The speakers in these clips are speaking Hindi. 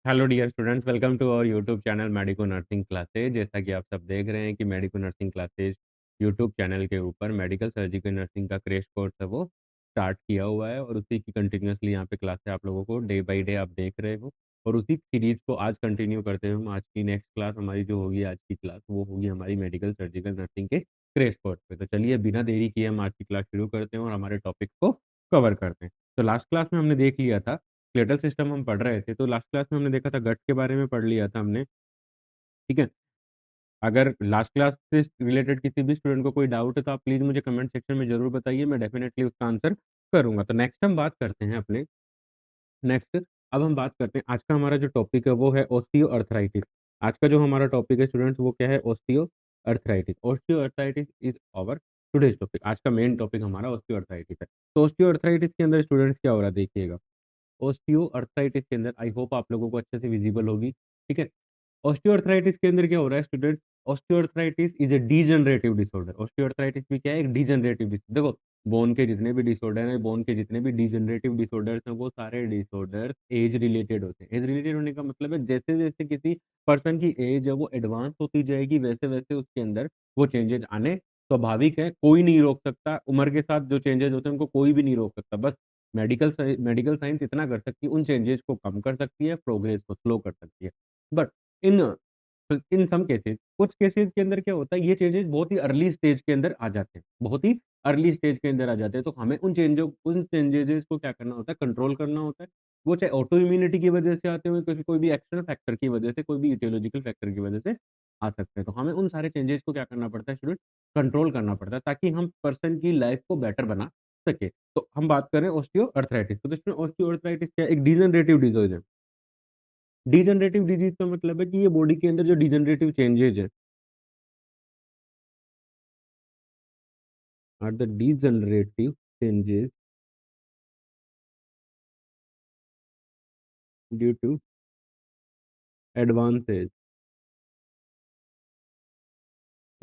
Hello dear students, welcome to our YouTube channel Medico Nursing Classes. जैसा कि आप सब देख रहे हैं कि Medico Nursing Classes YouTube channel के ऊपर मेडिकल सर्जिकल नर्सिंग का क्रैश कोर्स है वो स्टार्ट किया हुआ है और उसी की कंटिन्यूअसली यहाँ पे क्लासेस आप लोगों को डे बाय डे आप देख रहे हो। और उसी सीरीज को आज कंटिन्यू करते हुए हम आज की नेक्स्ट क्लास हमारी जो होगी, आज की क्लास वो होगी हमारी मेडिकल सर्जिकल नर्सिंग के क्रैश कोर्स पे। तो चलिए बिना देरी किए हम आज की क्लास शुरू करते हैं और हमारे टॉपिक को कवर करते हैं। तो लास्ट क्लास में हमने देख लिया था, स्केलेटल सिस्टम हम पढ़ रहे थे, तो लास्ट क्लास में हमने देखा था गट के बारे में पढ़ लिया था हमने। ठीक है। अगर लास्ट क्लास से रिलेटेड किसी भी स्टूडेंट को कोई डाउट है तो आप प्लीज मुझे कमेंट सेक्शन में जरूर बताइए, मैं डेफिनेटली उसका आंसर करूंगा। तो नेक्स्ट हम बात करते हैं अपने नेक्स्ट अब हम बात करते हैं, आज का हमारा जो टॉपिक है वो है ऑस्टियो अर्थराइटिस। आज का जो हमारा टॉपिक है स्टूडेंट्स वो क्या है? Osteoarthritis. Osteoarthritis is our today's topic. आज का मेन टॉपिक हमारा ऑस्टियो अर्थराइटिस है। तो ऑस्टियो अर्थराइटिस के अंदर स्टूडेंट्स क्या हो रहा है देखिएगा। ऑस्टियोआर्थराइटिस के अंदर आई होप आप लोगों को अच्छे से विजिबल होगी। ठीक है। ऑस्टियोआर्थराइटिस के अंदर क्या हो रहा है student? Osteoarthritis is a degenerative disorder. Osteoarthritis भी क्या है? एक डीजनरेटिव डिसऑर्डर। देखो, बोन के जितने भी डिसऑर्डर हैं, बोन के जितने भी डीजनरेटिव डिसऑर्डर्स हैं, वो सारे डिसऑर्डर्स एज रिलेटेड होते हैं। एज रिलेटेड होने का मतलब है जैसे जैसे किसी पर्सन की एज है वो एडवांस होती जाएगी वैसे वैसे उसके अंदर वो चेंजेस आने स्वाभाविक है। कोई नहीं रोक सकता, उम्र के साथ जो चेंजेस होते हैं उनको कोई भी नहीं रोक सकता। बस मेडिकल साइंस इतना कर सकती है, उन चेंजेस को कम कर सकती है, प्रोग्रेस को स्लो कर सकती है। But in in some cases, कुछ केसेस के अंदर क्या होता है, ये चेंजेस बहुत ही अर्ली स्टेज के अंदर आ जाते हैं, बहुत ही अर्ली स्टेज के अंदर आ जाते हैं। तो हमें उन चेंजेस को क्या करना होता है? कंट्रोल करना होता है। वो चाहे ऑटो इम्यूनिटी की वजह से आते हुए, किसी कोई भी एक्सटर्नल फैक्टर की वजह से, कोई भी इटियोलॉजिकल फैक्टर की वजह से आ सकते हैं। तो हमें उन सारे चेंजेस को क्या करना पड़ता है स्टूडेंट? कंट्रोल करना पड़ता है, ताकि हम पर्सन की लाइफ को बेटर बना सके। तो हम बात करें ऑस्टियो अर्थराइटिस। तो इसमें ऑस्टियो अर्थराइटिस क्या है? एक डिजनरेटिव डिजीज है। डिजनरेटिव डिजीज का मतलब है कि ये बॉडी के अंदर जो डिजनरेटिव चेंजेज है are the degenerative changes due to advances.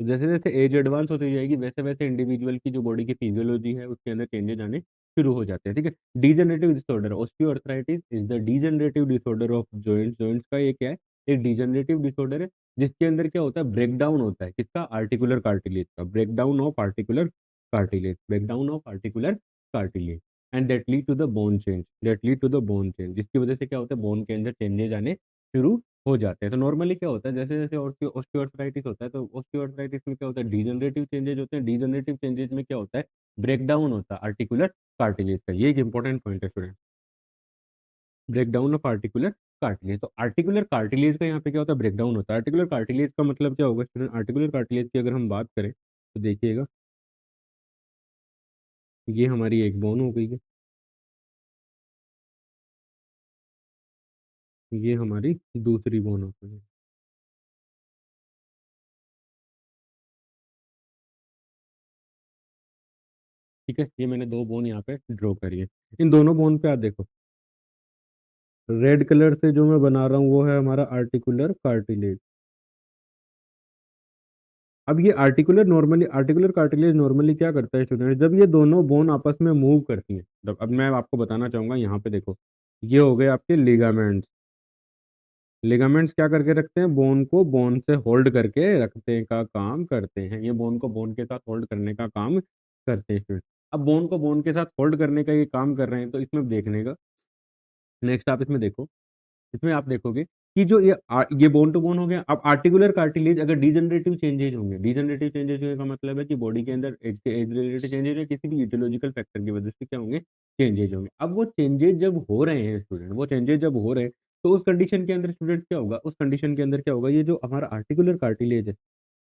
तो जैसे जैसे एज एडवांस होती जाएगी वैसे वैसे इंडिविजुअल की जो बॉडी की फिजियोलॉजी है उसके अंदर चेंजेस आने शुरू हो जाते हैं। ठीक है। Degenerative disorder, osteoarthritis is the degenerative disorder of joints. Joints का ये क्या है? एक डिजनरेटिव डिसऑर्डर है जिसके अंदर क्या होता है? ब्रेकडाउन होता है किसका? आर्टिकुलर कार्टिलेज का। Breakdown of articular cartilage, breakdown of articular cartilage. And that lead to the bone change, जिसकी वजह से क्या होता है? बोन के अंदर चेंजेस आने शुरू हो जाते हैं। तो नॉर्मली क्या होता है, जैसे जैसे ऑस्टियोआर्थराइटिस होता है, तो ऑस्टियोआर्थराइटिस में क्या होता है? डीजनरेटिव चेंजेज होते हैं। डीजनरेटिव चेंजेज में क्या होता है? ब्रेकडाउन होता है आर्टिकुलर कार्टिलेज का। ये एक इंपॉर्टेंट पॉइंट है student, breakdown of articular cartilage. तो आर्टिकुलर कार्टिलेज का यहाँ पे क्या होता है? ब्रेकडाउन होता है। आर्टिकुलर कार्टिलेज का मतलब क्या होगा स्टूडेंट? आर्टिकुलर कार्टिलेज की अगर हम बात करें तो देखिएगा, ये हमारी एक बोन हो गई है, ये हमारी दूसरी बोन हो गई है। ठीक है, ये मैंने दो बोन यहाँ पे ड्रॉ करी है। इन दोनों बोन पे आप देखो, रेड कलर से जो मैं बना रहा हूँ वो है हमारा आर्टिकुलर कार्टिलेज। अब ये आर्टिकुलर कार्टिलेज नॉर्मली क्या करता है स्टूडेंट? जब ये दोनों बोन आपस में मूव करती हैं, अब मैं आपको बताना चाहूंगा, यहाँ पे देखो, ये हो गए आपके लिगामेंट्स। लिगामेंट्स क्या करके रखते हैं? बोन को बोन से होल्ड करके रखने का काम करते हैं। ये बोन को बोन के साथ होल्ड करने का काम करते हैं स्टूडेंट। अब बोन को बोन के साथ होल्ड करने का ये काम कर रहे हैं, तो इसमें देखने का नेक्स्ट आप इसमें देखो, इसमें आप देखोगे कि जो ये बोन टू बोन हो गया। अब आर्टिकुलर कार्टिलेज अगर डिजनरेटिव चेंजेज होंगे, डिजनरेटिव चेंजेज होने का मतलब है कि बॉडी के अंदर एज रिलेटेड चेंजेज है, किसी भी इटियोलॉजिकल फैक्टर की वजह से क्या होंगे? चेंजेज होंगे। अब वो चेंजेज जब हो रहे हैं स्टूडेंट, वो चेंजेज जब हो रहे हैं, तो उस कंडीशन के अंदर स्टूडेंट क्या होगा? उस कंडीशन के अंदर क्या होगा? ये जो हमारा आर्टिकुलर कार्टिलेज है,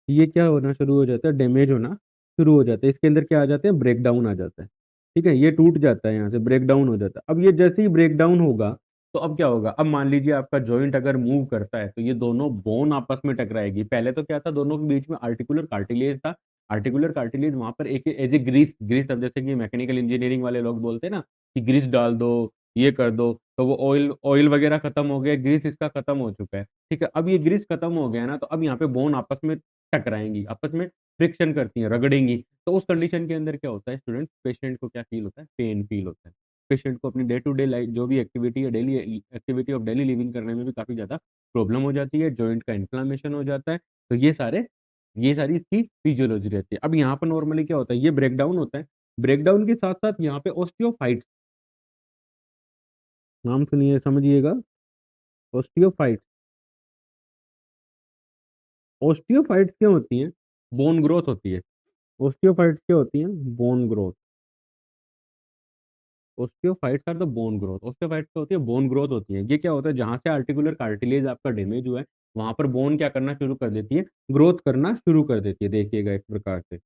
ये क्या होना शुरू हो जाता है? डैमेज होना शुरू हो जाता है। इसके अंदर क्या आ जाते हैं? ब्रेक डाउन आ जाता है। ठीक है, ये टूट जाता है, यहाँ से ब्रेक डाउन हो जाता है। अब ये जैसे ही ब्रेक डाउन होगा तो अब क्या होगा? अब मान लीजिए आपका जॉइंट अगर मूव करता है तो ये दोनों बोन आपस में टकराएगी। पहले तो क्या था? दोनों के बीच में आर्टिकुलर कार्टिलेज था। आर्टिकुलर कार्टिलेज वहां पर एक एज ए ग्रीस ग्रीस, अब जैसे कि मैकेनिकल इंजीनियरिंग वाले लोग बोलते हैं ना कि ग्रीस डाल दो, ये कर दो, तो वो ऑयल ऑयल वगैरह खत्म हो गया, ग्रीस इसका खत्म हो चुका है। ठीक है, अब ये ग्रीस खत्म हो गया ना, तो अब यहाँ पे बोन आपस में टकराएंगी, आपस में फ्रिक्शन करती हैं, रगड़ेंगी। तो उस कंडीशन के अंदर क्या होता है स्टूडेंट? पेशेंट को क्या फील होता है? पेन फील होता है। पेशेंट को अपनी डे टू डे लाइफ जो भी एक्टिविटी है, daily activity of daily living करने में भी काफ़ी ज़्यादा प्रॉब्लम हो जाती है, जॉइंट का इन्फ्लामेशन हो जाता है। तो ये सारी इसकी फिजियोलॉजी रहती है। अब यहाँ पर नॉर्मली क्या होता है, ये ब्रेकडाउन होता है। ब्रेकडाउन के साथ-साथ यहाँ पे ऑस्टियोफाइट्स, नाम सुनिए समझिएगा, ऑस्टियोफाइट्स। ऑस्टियोफाइट्स क्या होती हैं? बोन ग्रोथ होती है। ऑस्टियोफाइट्स क्या होती हैं? Bone growth. Osteophytes are the bone growth. Osteophytes क्या होती है? बोन ग्रोथ होती है। ये क्या होता है? जहाँ से आर्टिकुलर कार्टिलेज आपका डैमेज हुआ है, वहाँ पर बोन क्या करना शुरू कर देती है? ग्रोथ करना शुरू कर देती है। देखिएगा इस प्रकार से।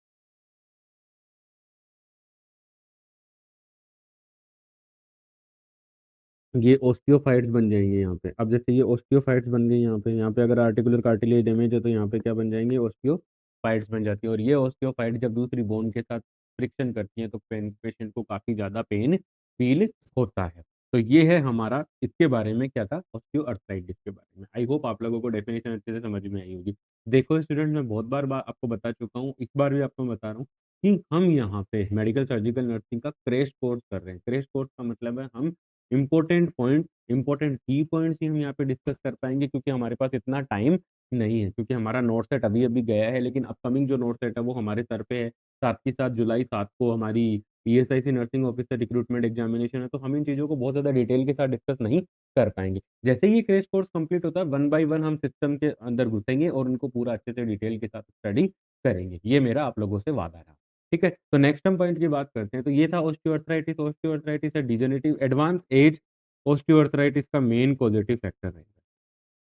ये ऑस्टियोफाइट्स बन जाएँगे यहाँ पे। अब जैसे ये ऑस्टियोफाइट्स बन गई यहाँ पे अगर आर्टिकुलर कार्टिलेज डैमेज है तो यहाँ पे क्या बन जाएँगे? ऑस्टियोफाइट्स बन जाती है और ये ऑस्टियोफाइट जब दूसरी बोन के साथ फ्रिक्शन करती हैं तो पेशेंट को काफ़ी ज़्यादा पेन फ़ील होता है। तो ये है हमारा इसके बारे में क्या था? ऑस्टियोआर्थराइटिस के बारे में। आई होप आप लोगों को डेफिनिशन अच्छे से समझ में आई होगी। देखो स्टूडेंट, मैं बहुत बार आपको बता चुका हूँ, इस बार भी आपको बता रहा हूँ कि हम यहाँ पे मेडिकल सर्जिकल नर्सिंग का क्रैश कोर्स कर रहे हैं। क्रैश कोर्स का मतलब है हम इम्पोर्टेंट की पॉइंट्स ही हम यहाँ पे डिस्कस कर पाएँगे, क्योंकि हमारे पास इतना टाइम नहीं है, क्योंकि हमारा नोट सेट अभी-अभी गया है, लेकिन अपकमिंग जो नोट सेट है वो हमारे सर पे है। साथ ही साथ जुलाई 7 को हमारी ESIC nursing officer recruitment examination है, तो हम इन चीज़ों को बहुत ज़्यादा डिटेल के साथ डिस्कस नहीं कर पाएँगे। जैसे ही ये क्रैश कोर्स कंप्लीट होता है, वन बाय वन हम सिस्टम के अंदर घुसेंगे और उनको पूरा अच्छे से डिटेल के साथ स्टडी करेंगे। ये मेरा आप लोगों से वादा रहा। ठीक है? तो नेक्स्ट हम पॉइंट की बात करते हैं। तो ये था ऑस्टियोआर्थराइटिस। ऑस्टियोआर्थराइटिस है डिजेनरेटिव एडवांस एज ऑस्टियोआर्थराइटिस का मेन पॉजिटिव फैक्टर रहेगा।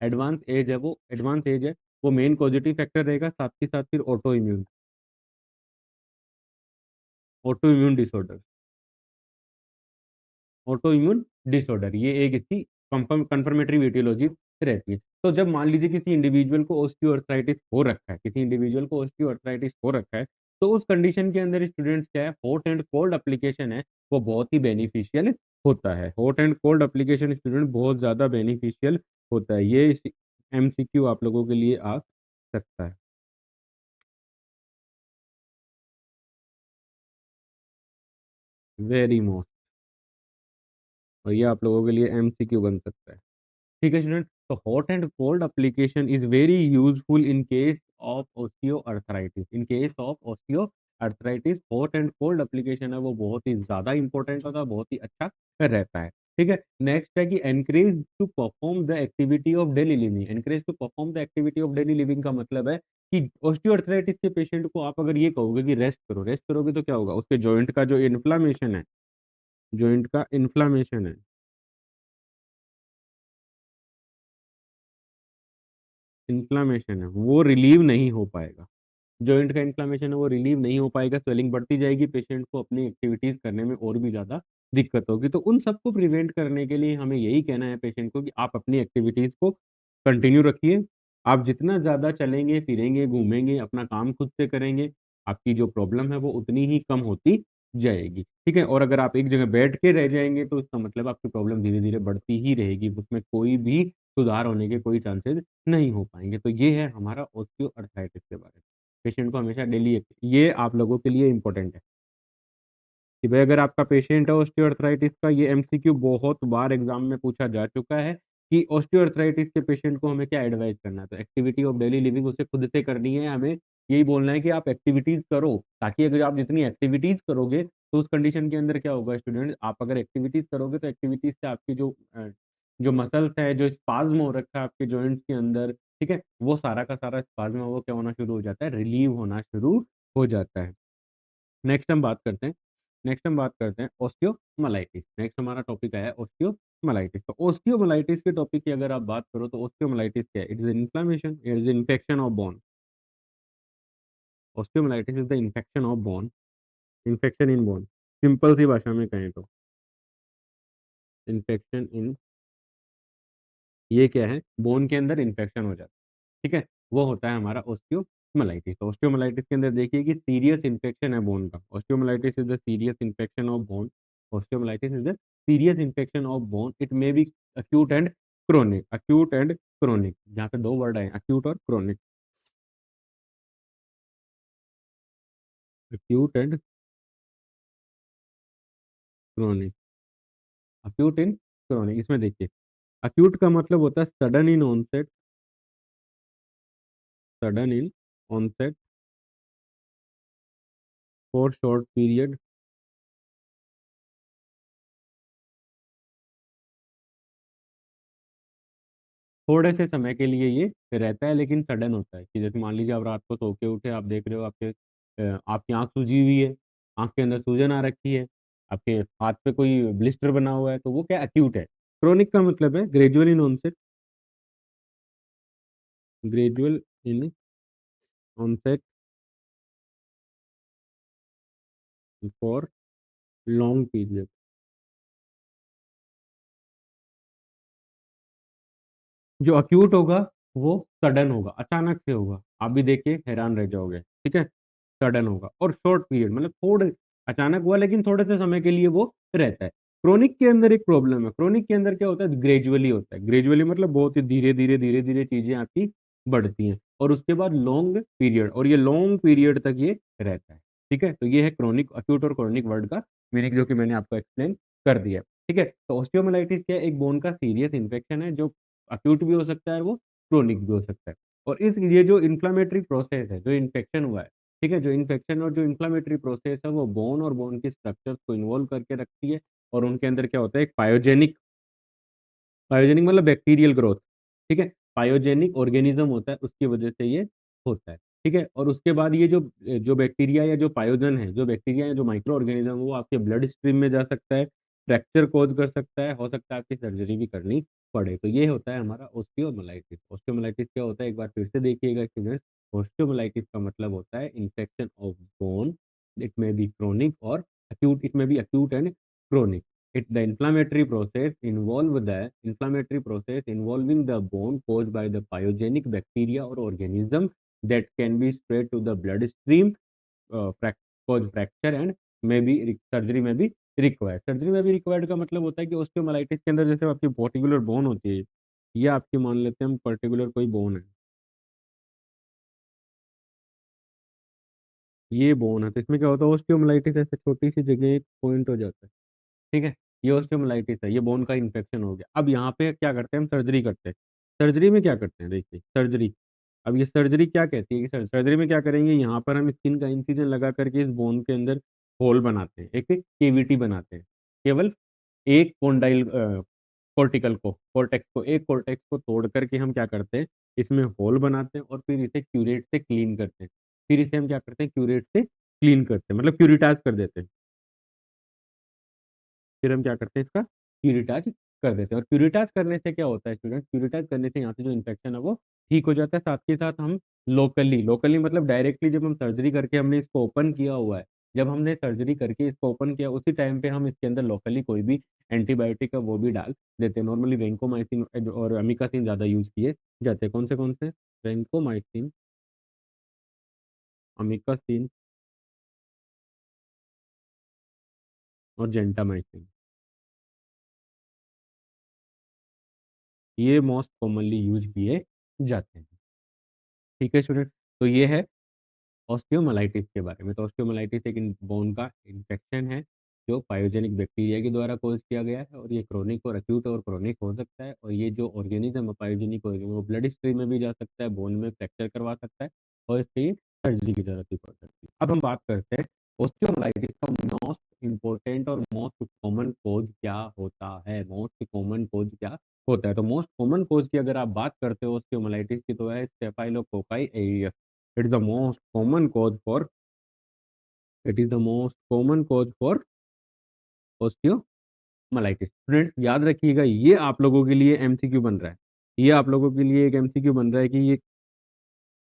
एडवांस एज है, वो मेन पॉजिटिव फैक्टर रहेगा, साथ ही साथ फिर auto immune disorder. Auto immune disorder ये एक इसकी कंफर्मेटरी etiology रहती है। तो जब मान लीजिए किसी इंडिविजुअल को ऑस्टियोआर्थराइटिस हो रखा है, तो उस कंडीशन के अंदर स्टूडेंट्स क्या है, हॉट एंड कोल्ड एप्लीकेशन है, वो बहुत ही बेनिफिशियल होता है। Hot and cold application student बहुत ज़्यादा बेनिफिशियल होता है। ये एमसीक्यू आप लोगों के लिए आ सकता है। वेरी मोस्ट, और ये आप लोगों के लिए एमसीक्यू बन सकता है। ठीक है स्टूडेंट, तो hot and cold application is very useful in case of osteoarthritis. Hot and cold application है वो बहुत ही ज्यादा इंपॉर्टेंट होता है, बहुत ही अच्छा रहता है। ठीक है, नेक्स्ट है कि encourage to perform the activity of daily living. Encourage to perform the activity of daily living का मतलब है कि ऑस्टियोआर्थराइटिस के पेशेंट को आप अगर ये कहोगे कि रेस्ट करो, रेस्ट करोगे तो क्या होगा, उसके जॉइंट का जो इन्फ्लामेशन है, जॉइंट का इन्फ्लामेशन है, वो रिलीव नहीं हो पाएगा। जॉइंट का इन्फ्लेमेशन है वो रिलीव नहीं हो पाएगा, स्वेलिंग बढ़ती जाएगी, पेशेंट को अपनी एक्टिविटीज करने में और भी ज्यादा दिक्कत होगी। तो उन सबको प्रिवेंट करने के लिए हमें यही कहना है पेशेंट को कि आप अपनी एक्टिविटीज को कंटिन्यू रखिए। आप जितना ज्यादा चलेंगे फिरेंगे घूमेंगे अपना काम खुद से करेंगे, आपकी जो प्रॉब्लम है वो उतनी ही कम होती जाएगी। ठीक है, और अगर आप एक जगह बैठ के रह जाएंगे तो इसका मतलब आपकी प्रॉब्लम धीरे धीरे बढ़ती ही रहेगी, उसमें कोई भी सुधार होने के कोई चांसेस नहीं हो पाएंगे। तो ये है हमारा ऑस्टियोआर्थराइटिस के बारे में। पेशेंट को हमेशा डेली, ये आप लोगों के लिए इंपॉर्टेंट है कि भाई अगर आपका पेशेंट है ऑस्टियोआर्थराइटिस का, ये एमसीक्यू बहुत बार एग्जाम में पूछा जा चुका है कि ऑस्टियोआर्थराइटिस के पेशेंट को हमें क्या एडवाइस करना है। तो एक्टिविटी ऑफ डेली लिविंग उसे खुद से करनी है, हमें यही बोलना है कि आप एक्टिविटीज करो, ताकि अगर आप जितनी एक्टिविटीज करोगे तो उस कंडीशन के अंदर क्या होगा स्टूडेंट, आप अगर एक्टिविटीज करोगे तो एक्टिविटीज से आपकी जो मसल्स है, जो स्पाज्म हो रखा है आपके जॉइंट्स के अंदर, ठीक है, वो सारा का सारा स्पाज्म है वो क्या होना शुरू हो जाता है, रिलीव होना शुरू हो जाता है। नेक्स्ट हम बात करते हैं ऑस्टियोमलाइटिस। नेक्स्ट हमारा टॉपिक आया ऑस्टियोमलाइटिस। तो ऑस्टियोमलाइटिस के टॉपिक की अगर आप बात करो तो ऑस्टियोमलाइटिस क्या है? It is inflammation, it is infection of bone. Osteomyelitis is the infection of bone, infection in bone. Simple सी भाषा में कहें तो इन्फेक्शन इन, ये क्या है, बोन के अंदर इन्फेक्शन हो जाता है। ठीक है, वो होता है हमारा ऑस्टियोमलाइटिस। तो ऑस्टियोमलाइटिस के अंदर देखिए कि सीरियस इन्फेक्शन है बोन का। Osteomyelitis is the serious infection of bone. Osteomyelitis is the serious infection of bone. It may be acute and chronic. Acute and chronic, जहाँ पे दो वर्ड आए अक्यूट और chronic. Acute and chronic. Acute in chronic. इसमें देखिए, अक्यूट का मतलब होता है sudden in onset, sudden in onset for short period, थोड़े से समय के लिए ये रहता है, लेकिन सडन होता है। कि जैसे मान लीजिए आप रात को सो के उठे, आप देख रहे हो आपके आपकी आंख सूजी हुई है, आंख के अंदर सूजन आ रखी है, आपके हाथ पे कोई ब्लिस्टर बना हुआ है, तो वो क्या अक्यूट है। क्रोनिक का मतलब है gradual in onset, gradual in onset for long period. जो अक्यूट होगा वो सडन होगा, अचानक से होगा, आप भी देख के हैरान रह जाओगे, ठीक है। सडन होगा और शॉर्ट पीरियड मतलब थोड़े, अचानक हुआ लेकिन थोड़े से समय के लिए वो रहता है। क्रोनिक के अंदर एक प्रॉब्लम है, क्रोनिक के अंदर क्या होता है, ग्रेजुअली होता है। ग्रेजुअली मतलब बहुत ही धीरे धीरे चीजें आपकी बढ़ती हैं, और उसके बाद लॉन्ग पीरियड, और ये लॉन्ग पीरियड तक ये रहता है। ठीक है, तो ये है क्रोनिक, अक्यूट और क्रोनिक वर्ड का मीनिंग, जो कि मैंने आपको एक्सप्लेन कर दिया। ठीक है, तो ऑस्टियोमाइलिटिस क्या है, एक बोन का सीरियस इन्फेक्शन है, जो अक्यूट भी हो सकता है, वो क्रोनिक भी हो सकता है। और इस ये जो इन्फ्लामेटरी प्रोसेस है, जो इन्फेक्शन हुआ है, ठीक है, जो इन्फेक्शन और जो इन्फ्लामेटरी प्रोसेस है, वो बोन और बोन की स्ट्रक्चर्स को इन्वॉल्व करके रखती है। और उनके अंदर क्या होता है, एक पायोजेनिक, पायोजेनिक मतलब बैक्टीरियल ग्रोथ, ठीक है, पायोजेनिक ऑर्गेनिज्म होता है, उसकी वजह से ये होता है। ठीक है, और उसके बाद ये जो जो बैक्टीरिया या जो पायोजन है, जो बैक्टीरिया या जो माइक्रो ऑर्गेनिज्म, वो आपके ब्लड स्ट्रीम में जा सकता है, फ्रैक्चर कॉज कर सकता है, हो सकता है आपकी सर्जरी भी करनी पड़े। तो ये होता है हमारा ऑस्टियोमाइलिटिस। ऑस्टियोमाइलिटिस क्या होता है, एक बार फिर से देखिएगा स्टूडेंट्स। ऑस्टियोमाइलिटिस का मतलब होता है इन्फेक्शन ऑफ बोन, इट में बी क्रोनिक और acute, it may be acute and chronic. The inflammatory process involving the bone caused by the pyogenic bacteria or organism that can be spread to the bloodstream, cause fracture and may be surgery may be required. Surgery में भी रिक्वायर्ड का मतलब होता है कि ऑस्टियोमाइलिटिस के अंदर जैसे आपकी पर्टिकुलर बोन होती है, ये आपकी मान लेते हैं हम पर्टिकुलर कोई बोन है, ये बोन है, तो इसमें क्या होता है, ऑस्टियोमाइलिटिस ऐसे छोटी सी जगह एक पॉइंट हो जाता है। ठीक है, ये ऑस्टियोमाइलिटिस है, ये बोन का इन्फेक्शन हो गया। अब यहाँ पे क्या करते हैं, हम सर्जरी करते हैं। सर्जरी में क्या करते हैं, देखिए सर्जरी, अब ये सर्जरी क्या कहती है कि सर्जरी में क्या करेंगे, यहाँ पर हम स्किन का इंसिजन लगा करके इस बोन के अंदर होल बनाते हैं, एक केविटी बनाते हैं। केवल एक कोंडाइल कोर्टिकल को, कोर्टेक्स को, एक कोर्टेक्स को तोड़ करके हम क्या करते हैं, इसमें होल बनाते हैं, और फिर इसे क्यूरेट से क्लीन करते हैं। फिर इसे हम क्या करते हैं, क्यूरेट से क्लीन करते हैं, मतलब क्यूरिटाइज कर देते हैं। फिर हम क्या करते हैं, इसका क्यूरिटाज कर देते हैं। और क्यूरिटाज करने से क्या होता है स्टूडेंट, क्यूरिटाज करने से यहाँ से जो इन्फेक्शन है वो ठीक हो जाता है। साथ के साथ हम लोकली, लोकली मतलब डायरेक्टली जब हम सर्जरी करके हमने इसको ओपन किया हुआ है, जब हमने सर्जरी करके इसको ओपन किया, उसी टाइम पे हम इसके अंदर लोकली कोई भी एंटीबायोटिक है वो भी डाल देते हैं। नॉर्मली वेंकोमाइसिन और अमिकासिन ज़्यादा यूज किए जाते हैं। कौन से, वेंकोमाइसिन, अमिकासिन और जेंटामाइसिन, ये मोस्ट कॉमनली यूज किए जाते हैं। ठीक है स्टूडेंट, तो ये है ऑस्टियोमाइलिटिस के बारे में। तो ऑस्टियोमाइलिटिस एक बोन का इन्फेक्शन है, जो पायोजेनिक बैक्टीरिया के द्वारा कॉज किया गया है, और ये क्रोनिक और अक्यूट और क्रोनिक हो सकता है। और ये जो ऑर्गेनिज्म है पायोजेनिक ऑर्गेनिज्म, वो ब्लड स्ट्रीम में भी जा सकता है, बोन में फ्रैक्चर करवा सकता है, और इसके लिए सर्जरी की जरूरत भी पड़ सकती है। अब हम बात करते हैं ऑस्टियोमाइलिटिस का मोस्ट इंपॉर्टेंट और मोस्ट कॉमन कोज क्या होता है, मोस्ट कॉमन कोज क्या होता है। तो मोस्ट कॉमन कोज की अगर आप बात करते हो ऑस्टियोमाइलिटिस की, तो है staphylococci aureus. it is the most common cause for it is the most common cause for osteomyelitis। Friends याद रखिएगा, ये आप लोगों के लिए एमसीक्यू बन रहा है, ये आप लोगों के लिए एक एमसीक्यू बन रहा है कि ये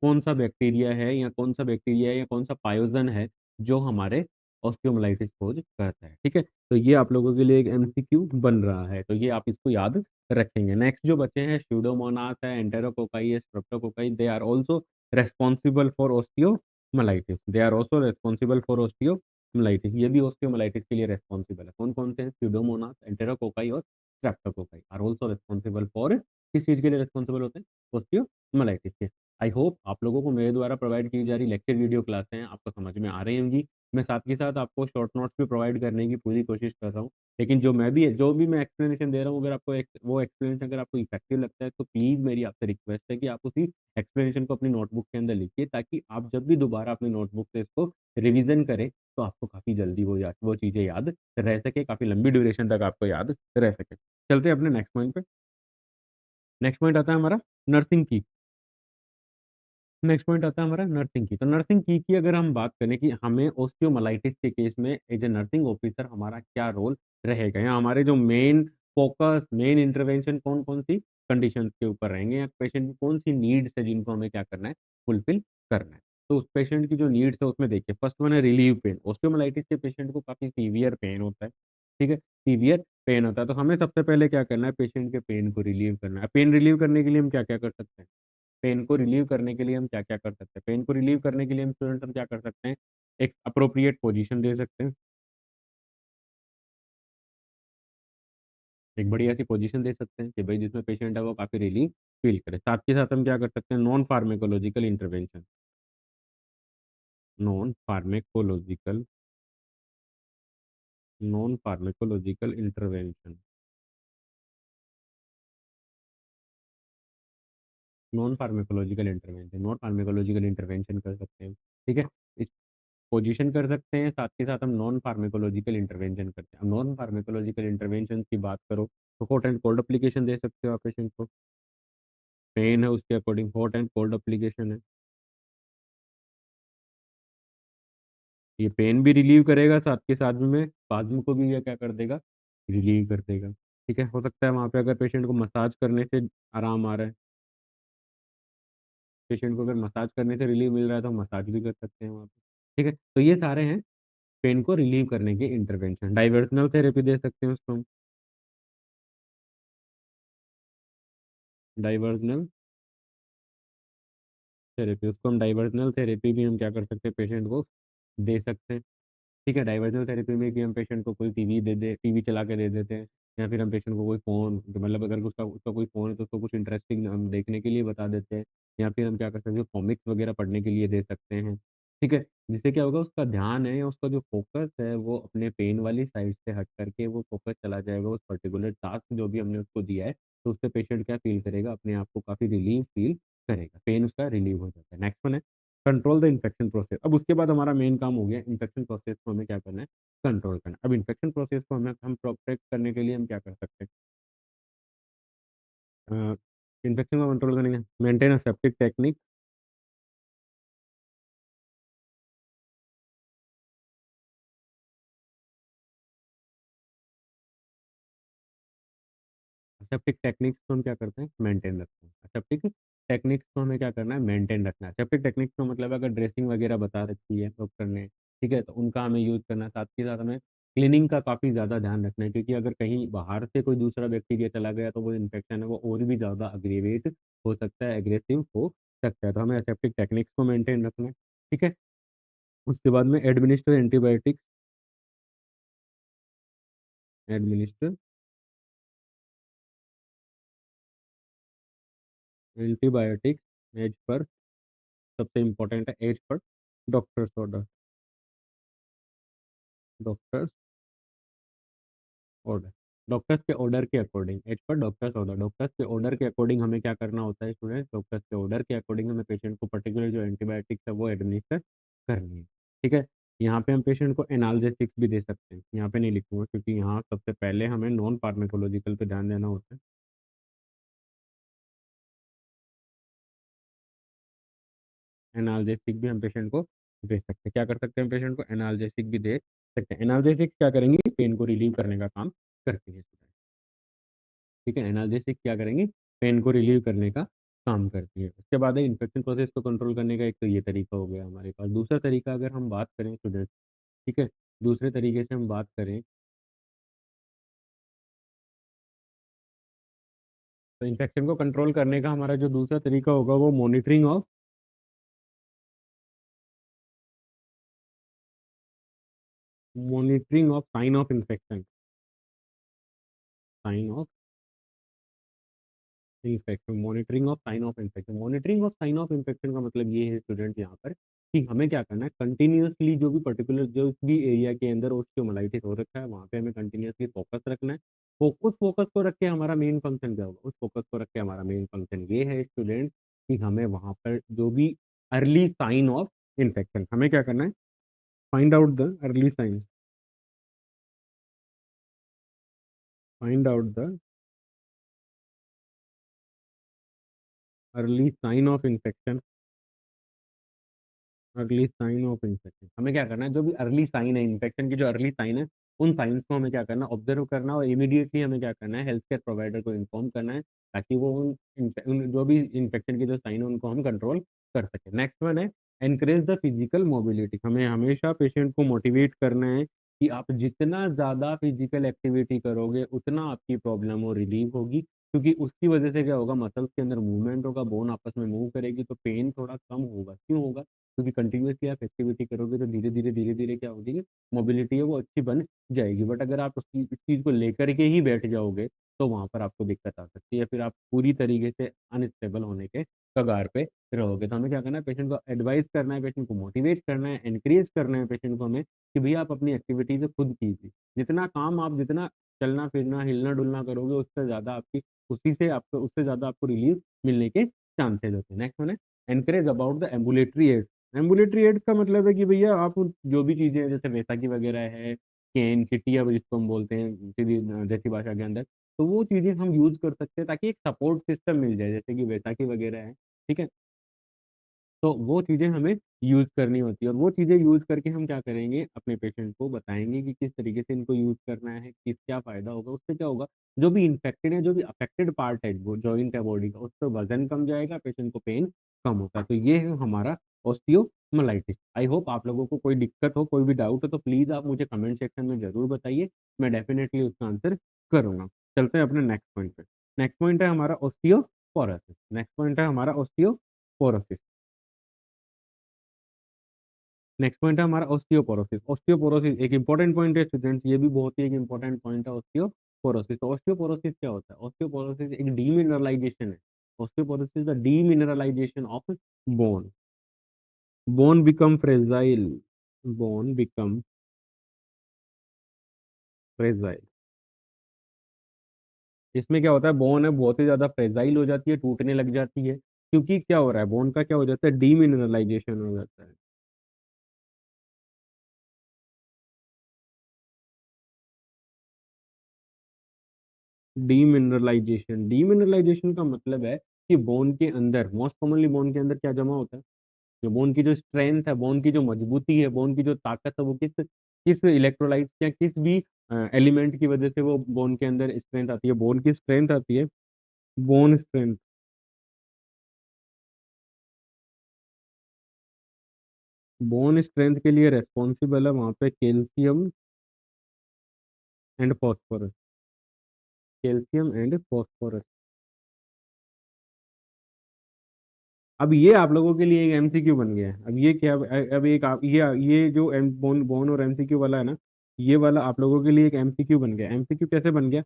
कौन सा बैक्टीरिया है, या कौन सा बैक्टीरिया है, या कौन सा पायोजन है जो हमारे ऑस्टियोमाइलिटिस कोज करता है। ठीक है, तो ये आप लोगों के लिए एक एमसीक्यू बन रहा है, तो ये आप इसको याद रखेंगे। नेक्स्ट जो बचे हैं, स्यूडोमोनास है, एंटेरोकोकाई है, streptococci, they are also responsible for osteomyelitis, they are also responsible for osteomyelitis, ये भी ऑस्टियोमाइलिटिस के लिए रेस्पॉन्सिबल है। कौन कौन से हैं, स्यूडोमोनास, एंटेरोकोकाई और streptococci are also responsible for, किस चीज के लिए रेस्पॉन्सिबल होते हैं, ऑस्टियोमाइलिटिस के। आई होप आप लोगों को मेरे द्वारा प्रोवाइड की जा रही लेक्चर वीडियो क्लासें हैं आपको समझ में आ रही होंगी। मैं साथ के साथ आपको शॉर्ट नोट्स भी प्रोवाइड करने की पूरी कोशिश कर रहा हूँ। लेकिन जो भी मैं एक्सप्लेनेशन दे रहा हूँ, अगर आपको वो एक्सप्लेनेशन अगर आपको इफेक्टिव लगता है तो प्लीज मेरी आपसे रिक्वेस्ट है कि आप उसी एक्सप्लेनेशन को अपनी नोटबुक के अंदर लिखिए, ताकि आप जब भी दोबारा अपनी नोटबुक से इसको रिवीजन करें तो आपको काफी जल्दी वो चीजें याद रह सके, काफी लंबी ड्यूरेशन तक आपको याद रह सके। चलते हैं अपने नेक्स्ट पॉइंट पे। नेक्स्ट पॉइंट आता है हमारा नर्सिंग की। नेक्स्ट पॉइंट आता है हमारा नर्सिंग की। तो नर्सिंग की अगर हम बात करें कि हमें ऑस्टियोमाइलिटिस के केस में एज ए नर्सिंग ऑफिसर हमारा क्या रोल रहेगा, या हमारे जो मेन फोकस, मेन इंटरवेंशन कौन कौन सी कंडीशंस के ऊपर रहेंगे, या पेशेंट की कौन सी नीड्स है जिनको हमें क्या करना है, फुलफिल करना है। तो उस पेशेंट की जो नीड्स है उसमें देखिए, फर्स्ट वन है रिलीव पेन। ऑस्टियोमाइलिटिस के पेशेंट को काफी सीवियर पेन होता है, ठीक है, सीवियर पेन होता है। तो हमें सबसे पहले क्या करना है, पेशेंट के पेन को रिलीव करना है। पेन रिलीव करने के लिए हम क्या क्या कर सकते हैं, पेन को रिलीव करने के लिए हम क्या क्या कर सकते हैं, पेन को रिलीव करने के लिए हम स्टूडेंट हम क्या कर सकते हैं, एक अप्रोप्रिएट पोजीशन दे सकते हैं, एक बढ़िया सी पोजीशन दे सकते हैं कि भाई जिसमें पेशेंट है वो काफी रिलीफ फील करे। साथ के साथ हम क्या कर सकते हैं, non pharmacological intervention, non pharmacological non pharmacological intervention, non pharmacological intervention कर सकते हैं, ठीक है। इस पोजीशन कर सकते हैं, साथ के साथ हम नॉन फार्मेकोलॉजिकल इंटरवेंशन करते हैं। अब नॉन फार्मेकोलॉजिकल इंटरवेंशन की बात करो तो हॉट एंड कोल्ड एप्लीकेशन दे सकते हो आप पेशेंट को, पेन है उसके according hot and cold application है, ये पेन भी रिलीव करेगा, साथ के साथ में स्पाज्म को भी ये क्या कर देगा, रिलीव कर देगा, ठीक है। हो सकता है वहाँ पे अगर पेशेंट को मसाज करने से आराम आ रहा है, पेशेंट को अगर मसाज करने से रिलीव मिल रहा है तो हम मसाज भी कर सकते हैं वहाँ पे, ठीक है। तो ये सारे हैं पेन को रिलीव करने के इंटरवेंशन। डाइवर्सनल थेरेपी दे सकते हैं उसको हम, डाइवर्सनल थेरेपी, उसको हम डाइवर्सनल थेरेपी भी हम क्या कर सकते हैं, पेशेंट को दे सकते हैं, ठीक है। डाइवर्जनल थेरेपी में कि हम पेशेंट को कोई टीवी दे दे, टीवी चला के दे देते हैं, या फिर हम पेशेंट को कोई फ़ोन, मतलब अगर उसका उसका कोई फ़ोन है तो उसको कुछ इंटरेस्टिंग हम देखने के लिए बता देते हैं, या फिर हम क्या कर सकते हैं, कॉमिक्स वगैरह पढ़ने के लिए दे सकते हैं, ठीक है। जिससे क्या होगा, उसका ध्यान है या उसका जो फोकस है वो अपने पेन वाली साइड से हट करके वो फोकस चला जाएगा उस पर्टिकुलर टास्क जो भी हमने उसको दिया है। तो उससे पेशेंट क्या फील करेगा, अपने आप को काफ़ी रिलीफ फील करेगा, पेन उसका रिलीव हो जाता है। नेक्स्ट वन है कंट्रोल द इन्फेक्शन प्रोसेस। अब उसके बाद हमारा मेन काम हो गया इन्फेक्शन प्रोसेस को हमें क्या करना है, कंट्रोल करना। अब इन्फेक्शन प्रोसेस को हम प्रोटेक्ट करने के लिए हम क्या कर सकते हैं, इन्फेक्शन को कंट्रोल करने के maintain septic technique, septic techniques को हम क्या करते हैं, मेंटेन रखते हैं। सेप्टिक टेक्निक्स को हमें क्या करना है, मेंटेन रखना है। सेप्टिक टेक्निक्स का मतलब अगर ड्रेसिंग वगैरह बता रखी है डॉक्टर ने, ठीक है, तो उनका हमें यूज करना है। साथ के साथ हमें क्लीनिंग का काफ़ी ज़्यादा ध्यान रखना है, क्योंकि अगर कहीं बाहर से कोई दूसरा बैक्टीरिया चला गया तो वो इन्फेक्शन है वो और भी ज़्यादा अग्रेवेट हो सकता है, एग्रेसिव हो सकता है। तो हमें एसेप्टिक टेक्निक्स को मेंटेन रखना है, ठीक है। उसके बाद में administer antibiotics, administer antibiotics as per, सबसे इम्पोर्टेंट है as per doctor's order, doctor's order, doctor's के ऑर्डर के according, as per doctor's order, doctor's के ऑर्डर के अकॉर्डिंग हमें क्या करना होता है स्टूडेंट, डॉक्टर्स के ऑर्डर के अकॉर्डिंग हमें पेशेंट को पर्टिकुलर जो एंटीबायोटिक्स है वो एडमिनिस्टर करनी है, ठीक है। यहाँ पे हम पेशेंट को एनाल्जेसिक्स भी दे सकते हैं, यहाँ पे नहीं लिखूंगा क्योंकि यहाँ सबसे पहले हमें नॉन फार्मेकोलॉजिकल पे ध्यान देना होता है। एनाल्जेसिक भी हम पेशेंट को दे सकते हैं, क्या कर सकते हैं, पेशेंट को एनाल्जेसिक भी दे सकते हैं। एनाल्जेसिक क्या करेंगे, पेन को रिलीव करने का काम करती है, ठीक है। एनाल्जेसिक क्या करेंगे, पेन को रिलीव करने का काम करती है। उसके बाद है इन्फेक्शन प्रोसेस को कंट्रोल करने का, एक तो ये तरीका हो गया हमारे पास। दूसरा तरीका अगर हम बात करें स्टूडेंट, ठीक है, दूसरे तरीके से हम बात करें तो इन्फेक्शन को कंट्रोल करने का हमारा जो दूसरा तरीका होगा वो monitoring of sign of infection, sign of infection, monitoring of sign of infection. Monitoring of sign of infection का मतलब ये है स्टूडेंट यहाँ पर कि हमें क्या करना है, कंटिन्यूअसली जो भी पर्टिकुलर जो भी एरिया के अंदर ओस्टियोमाइलिटिस हो रखा है वहाँ पे हमें कंटिन्यूअसली फोकस रखना है। फोकस को रख के हमारा मेन फंक्शन क्या होगा, उस फोकस को रख के हमारा मेन फंक्शन ये है स्टूडेंट, कि हमें वहाँ पर जो भी अर्ली साइन ऑफ इन्फेक्शन, हमें क्या करना है, find out the early sign, find out the early sign of infection, early sign of infection. हमें क्या करना है, जो भी अर्ली साइन है इन्फेक्शन की, जो अर्ली साइन है उन साइंस को हमें क्या करना है, ऑब्जर्व करना, और इमीडिएटली हमें क्या करना है, हेल्थ केयर प्रोवाइडर को इन्फॉर्म करना है, ताकि वो उन जो भी इन्फेक्शन की जो साइन है उनको हम कंट्रोल कर सके। नेक्स्ट वन है एनकरेज द फिजिकल मोबिलिटी। हमें हमेशा पेशेंट को मोटिवेट करना है कि आप जितना ज़्यादा फिजिकल एक्टिविटी करोगे उतना आपकी प्रॉब्लम वो रिलीव होगी, क्योंकि उसकी वजह से क्या होगा, मसल्स के अंदर मूवमेंट होगा, बोन आपस में मूव करेगी, तो पेन थोड़ा कम होगा। क्यों होगा, क्योंकि कंटिन्यूअसली आप एक्टिविटी करोगे तो धीरे धीरे क्या होगी, मोबिलिटी है वो अच्छी बन जाएगी। बट अगर आप इस चीज़ को लेकर के ही बैठ जाओगे तो वहां पर आपको दिक्कत आ सकती है, फिर आप पूरी तरीके से अनस्टेबल होने के कगार पे रहोगे। तो हमें क्या करना है, पेशेंट को एडवाइस करना है, पेशेंट को मोटिवेट करना है, एनकरेज करना है पेशेंट को हमें, कि भैया आप अपनी एक्टिविटीज खुद कीजिए। जितना काम आप, जितना चलना फिरना हिलना डुलना करोगे, उससे ज्यादा आपकी, उसी से आपको, उससे ज्यादा आपको रिलीफ मिलने के चांसेस होते हैं। नेक्स्ट वन है encourage about the ambulatory aid. Ambulatory aid का मतलब है कि भैया आप जो भी चीजें हैं, जैसे वैसाखी वगैरह है, केन किटिया जिसको हम बोलते हैं सीधी देसी भाषा के अंदर, तो वो चीजें हम यूज कर सकते हैं ताकि एक सपोर्ट सिस्टम मिल जाए, जैसे कि वैसाखी वगैरह है, ठीक है। तो वो चीज़ें हमें यूज़ करनी होती है, और वो चीज़ें यूज़ करके हम क्या करेंगे, अपने पेशेंट को बताएँगे कि किस तरीके से इनको यूज़ करना है, किस क्या फ़ायदा होगा। उससे क्या होगा, जो भी इन्फेक्टेड है, जो भी अफ़ेक्टेड पार्ट है, वो जॉइंट है बॉडी का, उससे वज़न कम जाएगा, पेशेंट को पेन कम होगा। तो ये है हमारा ऑस्टियोमाइलाइटिस। आई होप आप लोगों को कोई दिक्कत हो, कोई भी डाउट हो तो प्लीज़ आप मुझे कमेंट सेक्शन में ज़रूर बताइए, मैं डेफ़िनेटली उसका आंसर करूँगा। चलते हैं अपने नेक्स्ट पॉइंट पे। नेक्स्ट पॉइंट है हमारा ऑस्टियोपोरोसिस। नेक्स्ट पॉइंट है हमारा ऑस्टियोपोरोसिस। नेक्स्ट पॉइंट है हमारा ऑस्टियोपोरोसिस। ऑस्टियोपोरोसिस एक इंपॉर्टेंट पॉइंट है स्टूडेंट्स, ये भी बहुत ही एक इंपॉर्टेंट पॉइंट है ऑस्टियोपोरोसिस। तो ऑस्टियोपोरोसिस क्या होता है, ऑस्टियोपोरोसिस एक डीमिनरलाइजेशन है। Osteoporosis the demineralisation of bone. Bone become fragile, bone become fragile. इसमें क्या होता है, बोन है बहुत ही ज्यादा फ्रेजाइल हो जाती है, टूटने लग जाती है, क्योंकि क्या हो रहा है, बोन का क्या हो जाता है, डीमिनरलाइजेशन हो जाता है। डीमिनरलाइजेशन, डीमिनरलाइजेशन का मतलब है कि बोन के अंदर, मोस्ट कॉमनली बोन के अंदर क्या जमा होता है, जो बोन की जो स्ट्रेंथ है, बोन की जो मजबूती है, बोन की जो ताकत है, वो किस किस इलेक्ट्रोलाइट या किस भी एलिमेंट की वजह से वो बोन के अंदर स्ट्रेंथ आती है, बोन की स्ट्रेंथ आती है, बोन स्ट्रेंथ। बोन स्ट्रेंथ के लिए रेस्पॉन्सिबल है वहां पे calcium and phosphorus, calcium and phosphorus. अब ये आप लोगों के लिए एक एमसीक्यू बन गया है। अब ये क्या, अब एक आप ये जो एम बोन बोन और एमसीक्यू वाला है ना, ये वाला आप लोगों के लिए एक एमसीक्यू बन गया। एमसीक्यू कैसे बन गया,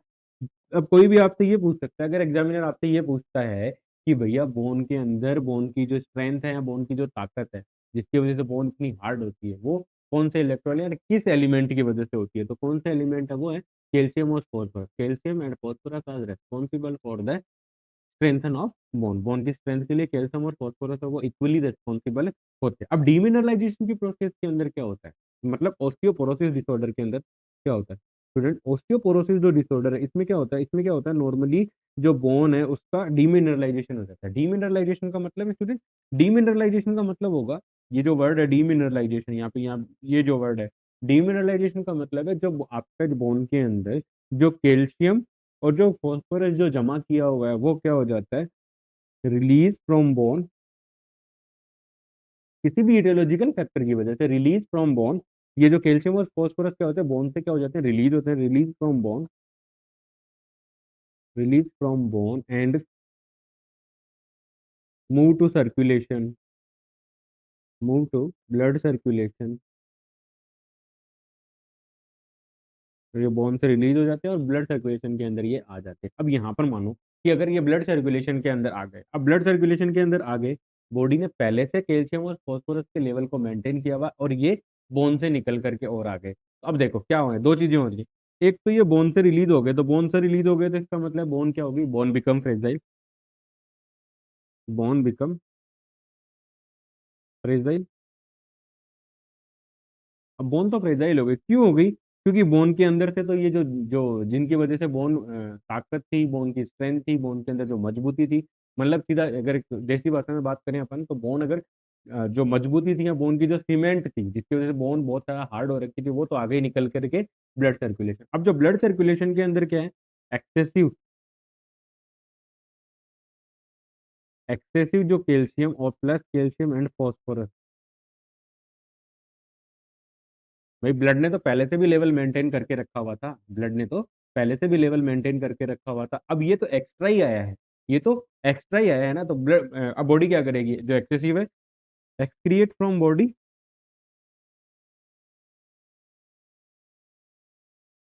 अब कोई भी आपसे ये पूछ सकता है, अगर एग्जामिनर आपसे ये पूछता है कि भैया बोन के अंदर बोन की जो स्ट्रेंथ है या बोन की जो ताकत है, जिसकी वजह से बोन इतनी हार्ड होती है, वो कौन से इलेक्ट्रोलाइट या किस एलिमेंट की वजह से होती है, तो कौन सा एलिमेंट है, वो है कैल्शियम और phosphorus. Calcium and phosphorus are responsible for the strengthen of bone. Bone की स्ट्रेंथ के लिए कैल्शियम और फॉस्फोरस है वो इक्वली रिस्पॉन्सिबल होते हैं। अब डीमिनरलाइजेशन की प्रोसेस के अंदर क्या होता है, मतलब ऑस्टियोपोरोसिस डिसऑर्डर के अंदर क्या होता है स्टूडेंट, ऑस्टियोपोरोसिस जो डिसऑर्डर है, इसमें क्या होता है, इसमें क्या होता है, नॉर्मली जो बोन है उसका डीमिनरलाइजेशन हो जाता है। डीमिनरलाइजेशन का मतलब है स्टूडेंट, डीमिनरलाइजेशन का मतलब होगा, ये जो वर्ड है डीमिनरलाइजेशन, यहाँ पे यहाँ ये जो वर्ड है डीमिनरलाइजेशन का मतलब है, जब आपका बोन के अंदर जो कैल्शियम और जो फॉस्फोरस जो जमा किया हुआ है वो क्या हो जाता है, रिलीज फ्रॉम बोन, किसी भी इटियोलॉजिकल फैक्टर की वजह से रिलीज फ्रॉम बोन। ये जो कैल्शियम और फॉस्फोरस क्या होते हैं, बोन से क्या हो जाते हैं, रिलीज होते हैं, release from bone, release from bone and move to circulation, move to blood circulation. तो ये बोन से रिलीज हो जाते हैं और ब्लड सर्कुलेशन के अंदर ये आ जाते हैं। अब यहाँ पर मानो कि अगर ये ब्लड सर्कुलेशन के अंदर आ गए, अब ब्लड सर्कुलेशन के अंदर आ गए, बॉडी ने पहले से कैल्शियम और फास्फोरस के लेवल को मेंटेन किया हुआ और ये बोन से निकल करके और आ गए। तो अब देखो क्या हो रहा है, दो चीजें हो रही है। एक तो ये बोन से रिलीज हो गए, तो बोन से रिलीज हो गए तो इसका मतलब बोन क्या होगी, bone become fragile. Bone become fragile. अब बोन तो फ्रेजाइल हो गई, क्यों हो गई? क्योंकि बोन के अंदर से तो ये जो जो जिनकी वजह से बोन ताकत थी, बोन की स्ट्रेंथ थी, बोन के अंदर जो मजबूती थी, मतलब सीधा अगर देसी भाषा में बात करें अपन, तो बोन अगर जो मजबूती थी या बोन की जो सीमेंट थी जिसकी वजह से बोन बहुत सारा हार्ड हो रखी थी, वो तो आगे ही निकल करके ब्लड सर्कुलेशन। अब जो ब्लड सर्कुलेशन के अंदर क्या है, एक्सेसिव एक्सेसिव जो कैल्शियम और प्लस कैल्शियम एंड फॉस्फोरस। भाई ब्लड ने तो पहले से भी लेवल मेंटेन करके रखा हुआ था, ब्लड ने तो पहले से भी लेवल मेंटेन करके रखा हुआ था, अब ये तो एक्स्ट्रा ही आया है। ये तो एक्स्ट्रा ही आया है ना, तो ब्लड अब बॉडी क्या करेगी, जो एक्सेसिव है excrete from body.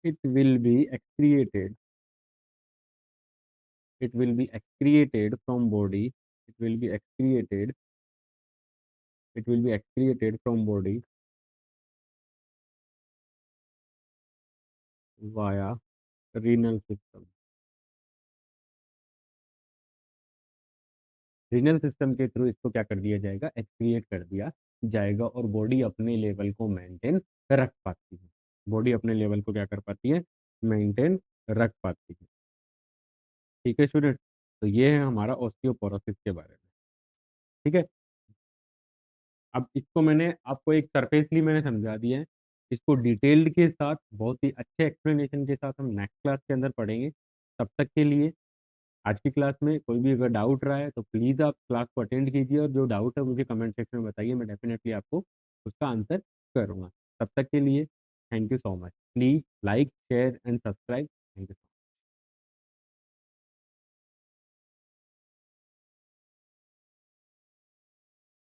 It will be excreted, it will be excreted from body, it will be excreted, it will be excreted from body via renal system। Renal system के थ्रू इसको क्या कर दिया जाएगा, एक्सक्रिएट कर दिया जाएगा, और बॉडी अपने लेवल को मेंटेन रख पाती है। बॉडी अपने लेवल को क्या कर पाती है, मेंटेन रख पाती है। ठीक है स्टूडेंट, तो ये है हमारा ऑस्टियोपोरोसिस के बारे में। ठीक है, अब इसको मैंने आपको एक सरफेसली मैंने समझा दिया है, इसको डिटेल्ड के साथ बहुत ही अच्छे एक्सप्लेनेशन के साथ हम नेक्स्ट क्लास के अंदर पढ़ेंगे। तब तक के लिए आज की क्लास में कोई भी अगर डाउट रहा है तो प्लीज़ आप क्लास को अटेंड कीजिए, और जो डाउट है मुझे कमेंट सेक्शन में बताइए, मैं डेफिनेटली आपको उसका आंसर करूँगा। तब तक के लिए thank you so much. Please like share and subscribe. Thank you.